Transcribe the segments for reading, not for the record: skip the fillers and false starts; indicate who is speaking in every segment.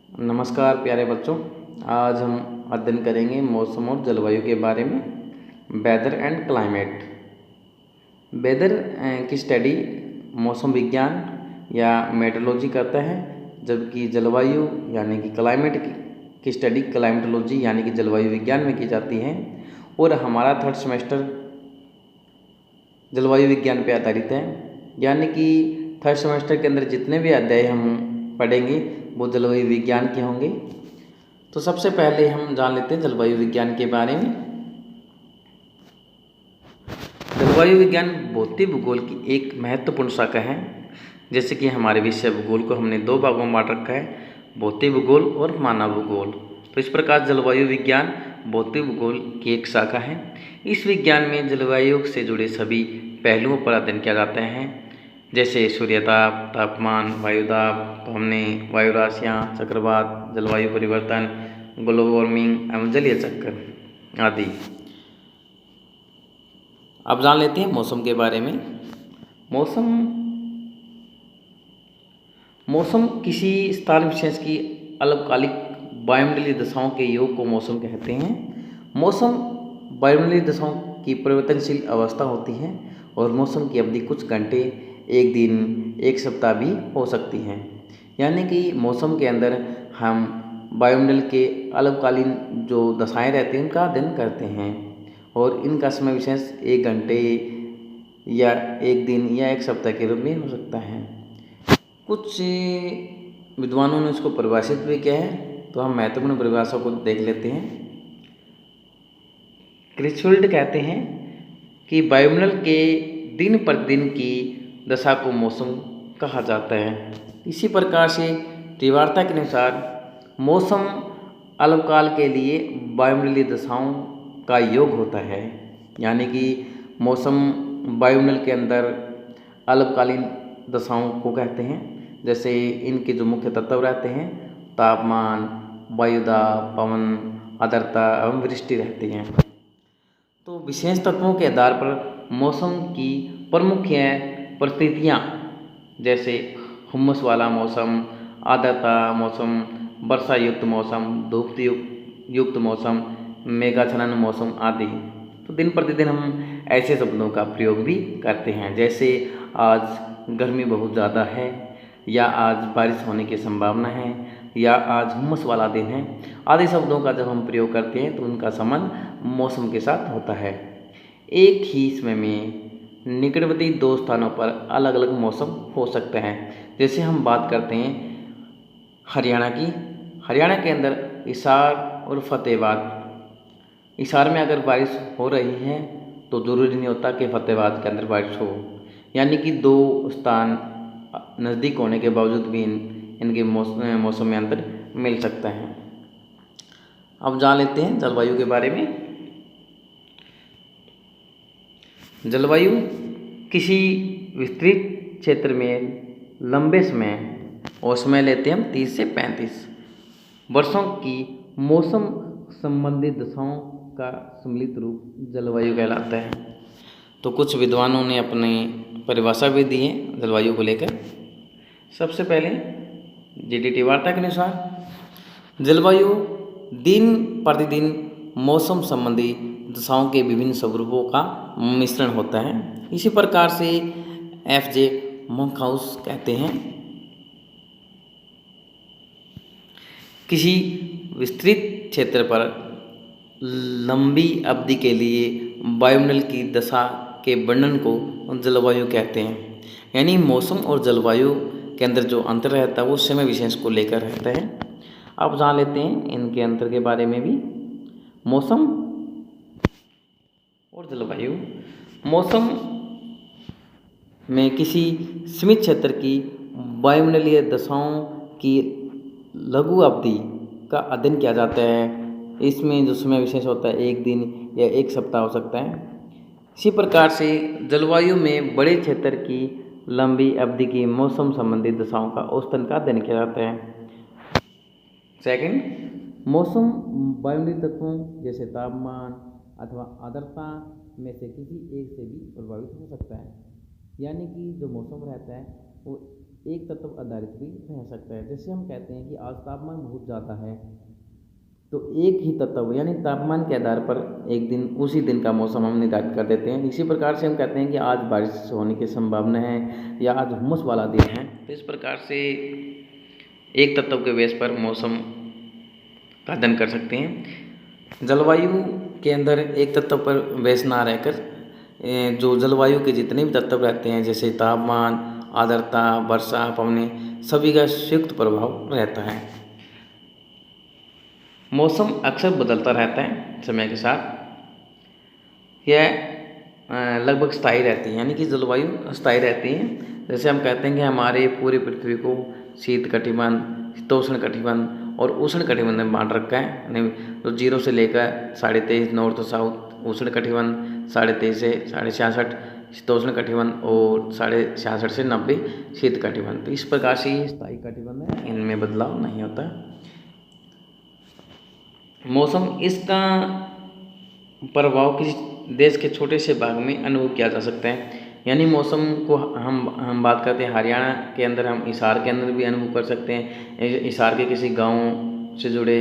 Speaker 1: नमस्कार प्यारे बच्चों। आज हम अध्ययन करेंगे मौसम और जलवायु के बारे में। Weather and climate. वेदर की स्टडी मौसम विज्ञान या मेट्रोलॉजी करता है, जबकि जलवायु यानी कि क्लाइमेट की स्टडी क्लाइमेटोलॉजी यानी कि जलवायु विज्ञान में की जाती है। और हमारा थर्ड सेमेस्टर जलवायु विज्ञान पर आधारित है, यानी कि थर्ड सेमेस्टर के अंदर जितने भी अध्याय हम पढ़ेंगे वो जलवायु विज्ञान के होंगे। तो सबसे पहले हम जान लेते हैं जलवायु विज्ञान के बारे में। जलवायु विज्ञान भौतिक भूगोल की एक महत्वपूर्ण शाखा है। जैसे कि हमारे विषय भूगोल को हमने दो भागों में बांट रखा है, भौतिक भूगोल और मानव भूगोल। तो इस प्रकार जलवायु विज्ञान भौतिक भूगोल की एक शाखा है। इस विज्ञान में जलवायु से जुड़े सभी पहलुओं पर अध्ययन किया जाता है, जैसे सूर्यताप, तापमान, वायुदाब, तो हमने वायु राशियाँ, चक्रवात, जलवायु परिवर्तन, ग्लोबल वार्मिंग एवं जलीय चक्र आदि। अब जान लेते हैं मौसम के बारे में। मौसम किसी स्थान विशेष की अल्पकालिक वायुमंडलीय दशाओं के योग को मौसम कहते हैं। मौसम वायुमंडलीय दशाओं की परिवर्तनशील अवस्था होती है और मौसम की अवधि कुछ घंटे, एक दिन, एक सप्ताह भी हो सकती है। यानी कि मौसम के अंदर हम वायुमंडल के अल्पकालीन जो दशाएं रहती हैं उनका अध्ययन करते हैं और इनका समय विशेष एक घंटे या एक दिन या एक सप्ताह के रूप में हो सकता है। कुछ विद्वानों ने इसको परिभाषित भी किया है, तो हम महत्वपूर्ण परिभाषा को देख लेते हैं। क्रिचफील्ड कहते हैं कि वायुमंडल के दिन प्रतिदिन की दशा को मौसम कहा जाता है। इसी प्रकार से तीव्रता के अनुसार मौसम अल्पकाल के लिए वायुमंडलीय दशाओं का योग होता है। यानी कि मौसम वायुमंडल के अंदर अल्पकालीन दशाओं को कहते हैं। जैसे इनके जो मुख्य तत्व रहते हैं, तापमान, वायुदाब, पवन, आर्द्रता एवं वृष्टि रहती हैं। तो विशेष तत्वों के आधार पर मौसम की प्रमुख परिस्थितियाँ, जैसे हुम्मस वाला मौसम, आर्द्रता मौसम, वर्षा युक्त मौसम, धूप युक्त मौसम, मेघाच्छन्न मौसम आदि। तो दिन प्रतिदिन हम ऐसे शब्दों का प्रयोग भी करते हैं, जैसे आज गर्मी बहुत ज़्यादा है, या आज बारिश होने की संभावना है, या आज हुम्मस वाला दिन है आदि शब्दों का जब हम प्रयोग करते हैं तो उनका संबंध मौसम के साथ होता है। एक ही समय में निकटवर्ती दो स्थानों पर अलग अलग मौसम हो सकते हैं। जैसे हम बात करते हैं हरियाणा की। हरियाणा के अंदर हिसार और फतेहाबाद। हिसार में अगर बारिश हो रही है तो ज़रूरी नहीं होता कि फतेहाबाद के अंदर बारिश हो। यानी कि दो स्थान नज़दीक होने के बावजूद भी इनके मौसम में अंतर मिल सकता है। अब जान लेते हैं जलवायु के बारे में। जलवायु किसी विस्तृत क्षेत्र में लंबे समय, और समय लेते हैं हम 30 से 35 वर्षों की मौसम संबंधी दशाओं का सम्मिलित रूप जलवायु कहलाता है। तो कुछ विद्वानों ने अपनी परिभाषा भी दी है जलवायु को लेकर। सबसे पहले जीडीटी वार्ता के अनुसार जलवायु दिन प्रतिदिन मौसम संबंधी दशाओं के विभिन्न स्वरूपों का मिश्रण होता है। इसी प्रकार से एफ.जे. मोंकहाउस कहते हैं, किसी विस्तृत क्षेत्र पर लंबी अवधि के लिए वायुमंडल की दशा के वर्णन को जलवायु कहते हैं। यानी मौसम और जलवायु के अंदर जो अंतर रहता है वो समय विशेष को लेकर रहता है। अब जान लेते हैं इनके अंतर के बारे में भी। मौसम और जलवायु। मौसम में किसी सीमित क्षेत्र की वायुमंडलीय दशाओं की लघु अवधि का अध्ययन किया जाता है। इसमें जो समय विशेष होता है एक दिन या एक सप्ताह हो सकता है। इसी प्रकार से जलवायु में बड़े क्षेत्र की लंबी अवधि की मौसम संबंधी दशाओं का औसतन का अध्ययन किया जाता है। सेकंड, मौसम वायुमंडलीय तत्वों जैसे तापमान अथवा आर्द्रता में से किसी एक से भी प्रभावित हो सकता है। यानी कि जो मौसम रहता है वो एक तत्व आधारित भी रह सकता है। जैसे हम कहते हैं कि आज तापमान बहुत ज़्यादा है, तो एक ही तत्व यानी तापमान के आधार पर एक दिन उसी दिन का मौसम हम निर्धारित कर देते हैं। इसी प्रकार से हम कहते हैं कि आज बारिश होने की संभावना है या आज हुम्मस वाला दिन है। तो इस प्रकार से एक तत्व के बेस पर मौसम का अध्ययन कर सकते हैं। जलवायु के अंदर एक तत्व पर बेस ना रहकर जो जलवायु के जितने भी तत्व रहते हैं, जैसे तापमान, आर्द्रता, वर्षा, पवने, सभी का संयुक्त प्रभाव रहता है। मौसम अक्सर बदलता रहता है समय के साथ। यह लगभग स्थायी रहती है, यानी कि जलवायु स्थायी रहती है। जैसे हम कहते हैं कि हमारे पूरी पृथ्वी को शीत कटिबंध, शीतोष्ण कटिबंध और उष्ण कटिबंध में बांट रखा है, यानी तो 0 से लेकर 23.5 नॉर्थ साउथ उष्ण कटिबंध, 23.5 से 66.5 शीतोष्ण कटिबंध और 66.5 से 90 शीत कटिबंध। तो इस प्रकार से ये स्थायी कटिबंध है, इनमें बदलाव नहीं होता। मौसम इसका प्रभाव किसी देश के छोटे से भाग में अनुभव किया जा सकता है। यानी मौसम को हम बात करते हैं हरियाणा के अंदर, हम हिसार के अंदर भी अनुभव कर सकते हैं। हिसार के किसी गांव से जुड़े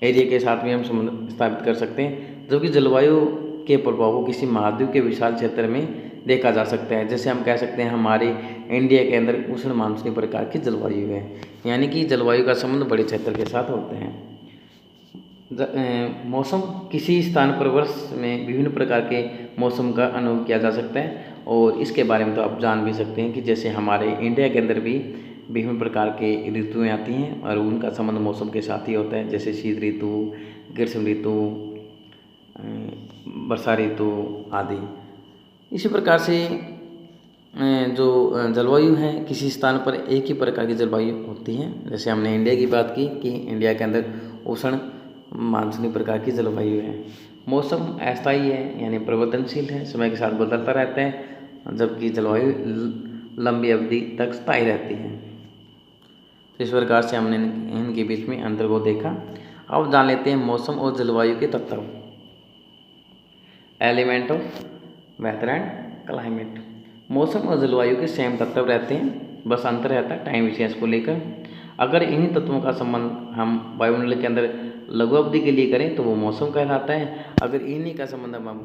Speaker 1: एरिया के साथ भी हम संबंध स्थापित कर सकते हैं। जबकि जलवायु के प्रभाव को किसी महाद्वीप के विशाल क्षेत्र में देखा जा सकता है। जैसे हम कह सकते हैं हमारे इंडिया के अंदर उष्ण मानसूनी प्रकार की जलवायु है, यानी कि जलवायु का संबंध बड़े क्षेत्र के साथ होते हैं। मौसम किसी स्थान पर वर्ष में विभिन्न प्रकार के मौसम का अनुभव किया जा सकता है, और इसके बारे में तो आप जान भी सकते हैं कि जैसे हमारे इंडिया के अंदर भी विभिन्न प्रकार के ऋतुएँ आती हैं और उनका संबंध मौसम के साथ ही होता है। जैसे शीत ऋतु, ग्रीष्म ऋतु, वर्षा ऋतु आदि। इसी प्रकार से जो जलवायु है, किसी स्थान पर एक ही प्रकार की जलवायु होती है। जैसे हमने इंडिया की बात की कि इंडिया के अंदर उष्ण मानसूनी प्रकार की जलवायु है। मौसम अस्थायी है, यानी परिवर्तनशील है, समय के साथ बदलता रहता है, जबकि जलवायु लंबी अवधि तक स्थायी रहती है। तो इस प्रकार से हमने इनके बीच में अंतर को देखा। अब जान लेते हैं मौसम और जलवायु के तत्व। Element of weather and climate. मौसम और जलवायु के सेम तत्व रहते हैं, बस अंतर रहता है टाइम विशेष को लेकर। अगर इन्हीं तत्वों का संबंध हम वायुमंडल के अंदर लघु अवधि के लिए करें तो वो मौसम कहलाता है। अगर इन्हीं का संबंध हम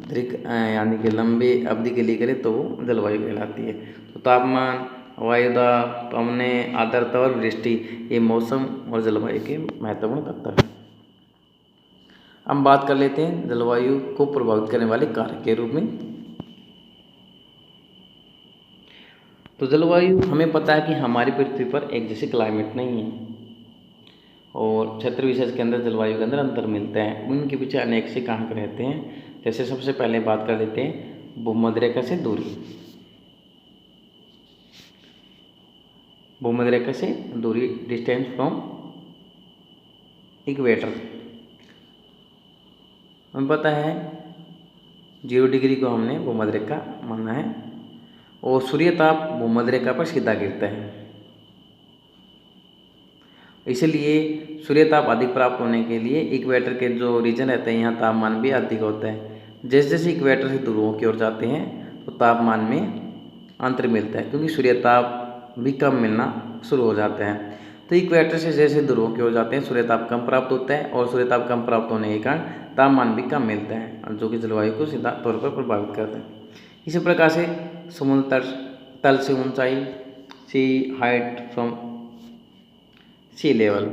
Speaker 1: दीर्घ यानी कि लंबे अवधि के लिए करें तो वो जलवायु कहलाती है। तो तापमान, वायुदाब, पवनें, आर्द्रता और वृष्टि, ये मौसम और जलवायु के महत्वपूर्ण तत्व हैं। हम बात कर लेते हैं जलवायु को प्रभावित करने वाले कारक के रूप में। तो जलवायु, हमें पता है कि हमारी पृथ्वी पर एक जैसी क्लाइमेट नहीं है और क्षेत्र विशेष के अंदर जलवायु के अंदर अंतर मिलता है। उनके पीछे अनेक से कारक रहते हैं। जैसे सबसे पहले बात कर लेते हैं भूमध्य रेखा से दूरी। भूमध्य रेखा से दूरी, डिस्टेंस फ्रॉम इक्वेटर। हमें पता है 0 डिग्री को हमने भूमध्य रेखा माना है और सूर्यताप भूमध्य रेखा पर सीधा गिरता है, इसलिए सूर्यताप अधिक प्राप्त होने के लिए इक्वेटर के जो रीजन रहते हैं यहाँ तापमान भी अधिक होता है। जैसे जैसे इक्वेटर से ध्रुवों की ओर जाते हैं तो तापमान में अंतर मिलता है, क्योंकि सूर्यताप भी कम मिलना शुरू हो जाता है। तो इक्वेटर से जैसे ध्रुवों की ओर जाते हैं सूर्यताप कम प्राप्त होता है और सूर्यताप कम प्राप्त होने के कारण तापमान भी कम मिलता है, जो कि जलवायु को सीधा तौर पर प्रभावित करता है। इसी प्रकार से समुद्र तल से ऊंचाई, सी हाइट फ्रॉम सी लेवल।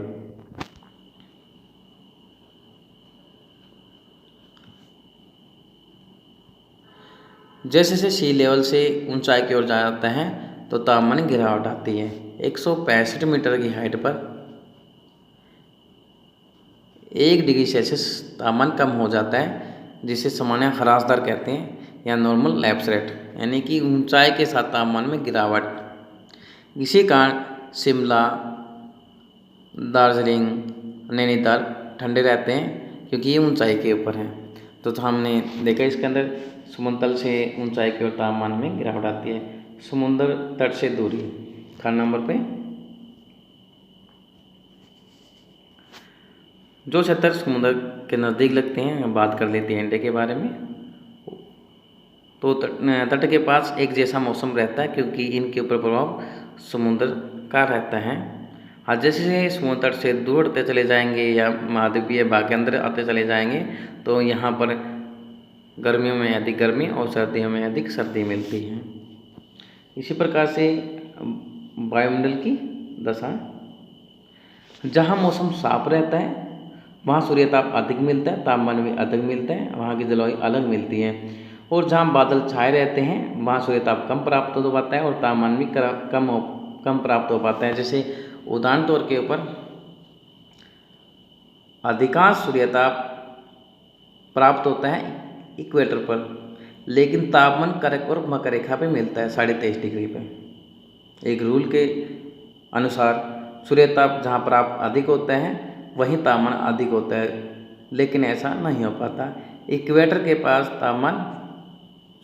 Speaker 1: जैसे जैसे सी लेवल से ऊंचाई की ओर जाता है तो तापमान गिरावट आती है। 165 मीटर की हाइट पर 1 डिग्री सेल्सियस तापमान कम हो जाता है, जिसे सामान्य ह्रास दर कहते हैं या नॉर्मल लैप्स रेट, यानी कि ऊंचाई के साथ तापमान में गिरावट। इसी कारण शिमला, दार्जिलिंग, नैनीताल ठंडे रहते हैं क्योंकि ये ऊंचाई के ऊपर हैं। तो हमने देखा इसके अंदर समुद्र तल से ऊंचाई की ओर तापमान में गिरावट आती है। समुद्र तट से दूरी, खान नंबर पे जो क्षेत्र समुद्र के नज़दीक लगते हैं, बात कर लेते हैं इंडिया के बारे में। तो तट के पास एक जैसा मौसम रहता है, क्योंकि इनके ऊपर प्रभाव समुद्र का रहता है। हाँ, जैसे समुद्र तट से दूर उड़ते चले जाएंगे या महाद्वीपीय भाग के अंदर आते चले जाएंगे तो यहाँ पर गर्मियों में अधिक गर्मी और सर्दियों में अधिक सर्दी मिलती है। इसी प्रकार से वायुमंडल की दशा, जहाँ मौसम साफ रहता है वहाँ सूर्यताप अधिक मिलता है, तापमान भी अधिक मिलता है, वहाँ की जलवायु अलग मिलती है। और जहाँ बादल छाए रहते हैं वहाँ सूर्यताप कम प्राप्त हो पाता है और तापमान भी कम प्राप्त हो पाता है। जैसे उदाहरण तौर के ऊपर अधिकांश सूर्यताप प्राप्त होता है इक्वेटर पर, लेकिन तापमान कर्क और मकर रेखा पे मिलता है 23.5 डिग्री पे। एक रूल के अनुसार सूर्यताप जहाँ पर आप अधिक होता है वहीं तापमान अधिक होता है, लेकिन ऐसा नहीं हो पाता। इक्वेटर के पास तापमान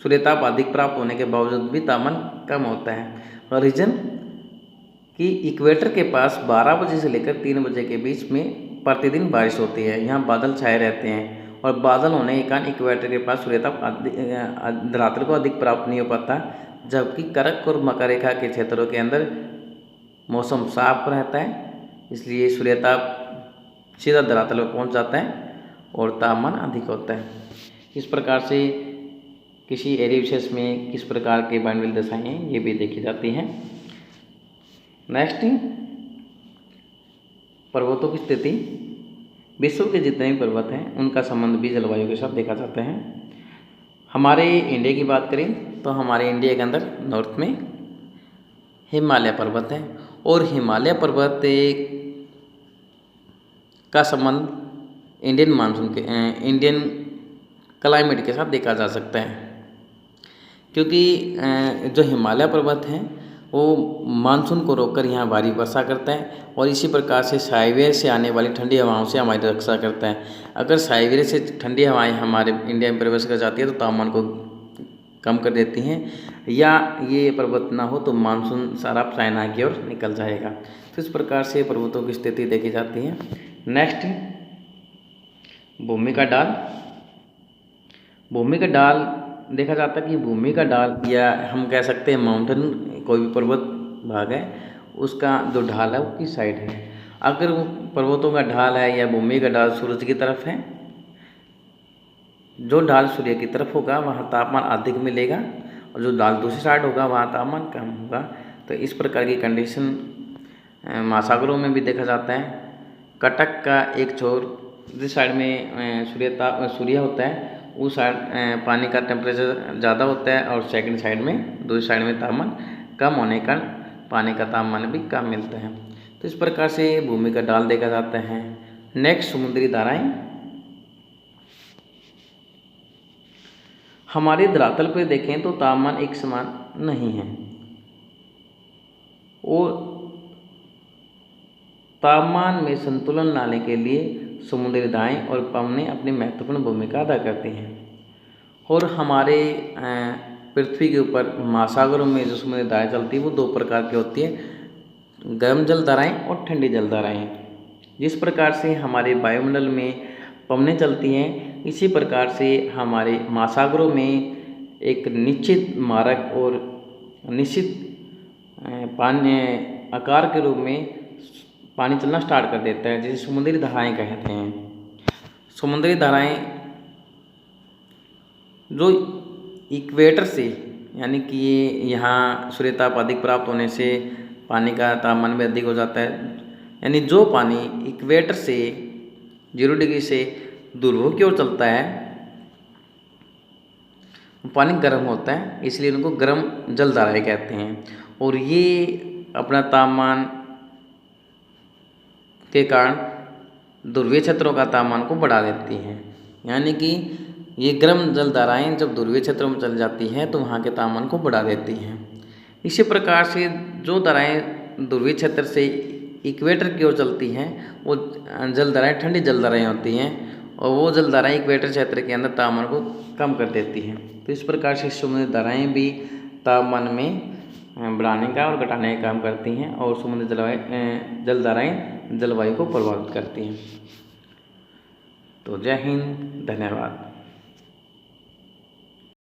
Speaker 1: सूर्यताप अधिक प्राप्त होने के बावजूद भी तापमान कम होता है। रीजन कि इक्वेटर के पास 12 बजे से लेकर 3 बजे के बीच में प्रतिदिन बारिश होती है। यहाँ बादल छाए रहते हैं और बादल होने के कारण इक्वेटर के पास सूर्यताप धरातल को अधिक प्राप्त नहीं हो पाता, जबकि कर्क और मकर रेखा के क्षेत्रों के अंदर मौसम साफ रहता है, इसलिए सूर्यताप सीधा धरातल पर पहुँच जाता है और तापमान अधिक होता है। इस प्रकार से किसी एरिया विशेष में किस प्रकार के वायुमंडलीय दशाएं हैं ये भी देखी जाती हैं। नेक्स्ट, पर्वतों की स्थिति। विश्व के जितने भी पर्वत हैं उनका संबंध भी जलवायु के साथ देखा जाता है। हमारे इंडिया की बात करें तो हमारे इंडिया के अंदर नॉर्थ में हिमालय पर्वत है और हिमालय पर्वत का संबंध इंडियन मानसून के इंडियन क्लाइमेट के साथ देखा जा सकता है, क्योंकि जो हिमालय पर्वत हैं वो मानसून को रोककर यहाँ भारी वर्षा करता है और इसी प्रकार से साइवेर से आने वाली ठंडी हवाओं से हमारी रक्षा करता है। अगर साइवेर से ठंडी हवाएं हमारे इंडिया में प्रवेश कर जाती है तो तापमान को कम कर देती हैं, या ये पर्वत ना हो तो मानसून सारा चाइना की ओर निकल जाएगा। तो इस प्रकार से पर्वतों की स्थिति देखी जाती है। नेक्स्ट, भूमि का ढाल। भूमि का ढाल देखा जाता है कि भूमि का ढाल, या हम कह सकते हैं माउंटेन, कोई भी पर्वत भाग है उसका जो ढाल है वो किस साइड है। अगर वो पर्वतों का ढाल है या भूमि का ढाल सूरज की तरफ है, जो ढाल सूर्य की तरफ होगा वहाँ तापमान अधिक मिलेगा और जो ढाल दूसरी साइड होगा वहाँ तापमान कम होगा। तो इस प्रकार की कंडीशन महासागरों में भी देखा जाता है। कटक का एक छोर जिस साइड में सूर्य होता है उस साइड पानी का टेम्परेचर ज़्यादा होता है और सेकंड साइड में, दूसरी साइड में तापमान कम होने का पानी का तापमान भी कम मिलता है। तो इस प्रकार से भूमि का ढाल देखा जाता है। नेक्स्ट, समुद्री धाराएं। हमारे धरातल पर देखें तो तापमान एक समान नहीं है और तापमान में संतुलन लाने के लिए समुद्री धाराएं और पवनें अपनी महत्वपूर्ण भूमिका अदा करती हैं। और हमारे पृथ्वी के ऊपर महासागरों में जो समुद्री धाराएं चलती है वो दो प्रकार की होती है, गर्म जल धाराएं और ठंडी जल धाराएं। जिस प्रकार से हमारे वायुमंडल में पवनें चलती हैं, इसी प्रकार से हमारे महासागरों में एक निश्चित मारक और निश्चित पानी आकार के रूप में पानी चलना स्टार्ट कर देता है, जिसे समुद्री धाराएं कहते हैं। समुद्री धाराएं जो इक्वेटर से, यानी कि यहाँ सूर्यताप अधिक प्राप्त होने से पानी का तापमान भी अधिक हो जाता है, यानी जो पानी इक्वेटर से 0 डिग्री से ध्रुवों की ओर चलता है पानी गर्म होता है, इसलिए उनको गर्म जल धाराएं कहते हैं। और ये अपना तापमान के कारण ध्रुवीय क्षेत्रों का तापमान को बढ़ा देती हैं, यानी कि ये गर्म जल धाराएँ जब ध्रुवीय क्षेत्रों में चल जाती हैं तो वहाँ के तापमान को बढ़ा देती हैं। इसी प्रकार से जो धाराएँ ध्रुवीय क्षेत्र से इक्वेटर की ओर चलती हैं वो जल धाराएँ ठंडी जल धाराएँ होती हैं और वो जल धाराएँ इक्वेटर क्षेत्र के अंदर तापमान को कम कर देती हैं। तो इस प्रकार से समुद्री धाराएँ भी तापमान में बढ़ाने का और घटाने का काम करती हैं और समुद्री जल धाराएँ जलवायु को प्रभावित करती हैं। तो जय हिंद, धन्यवाद।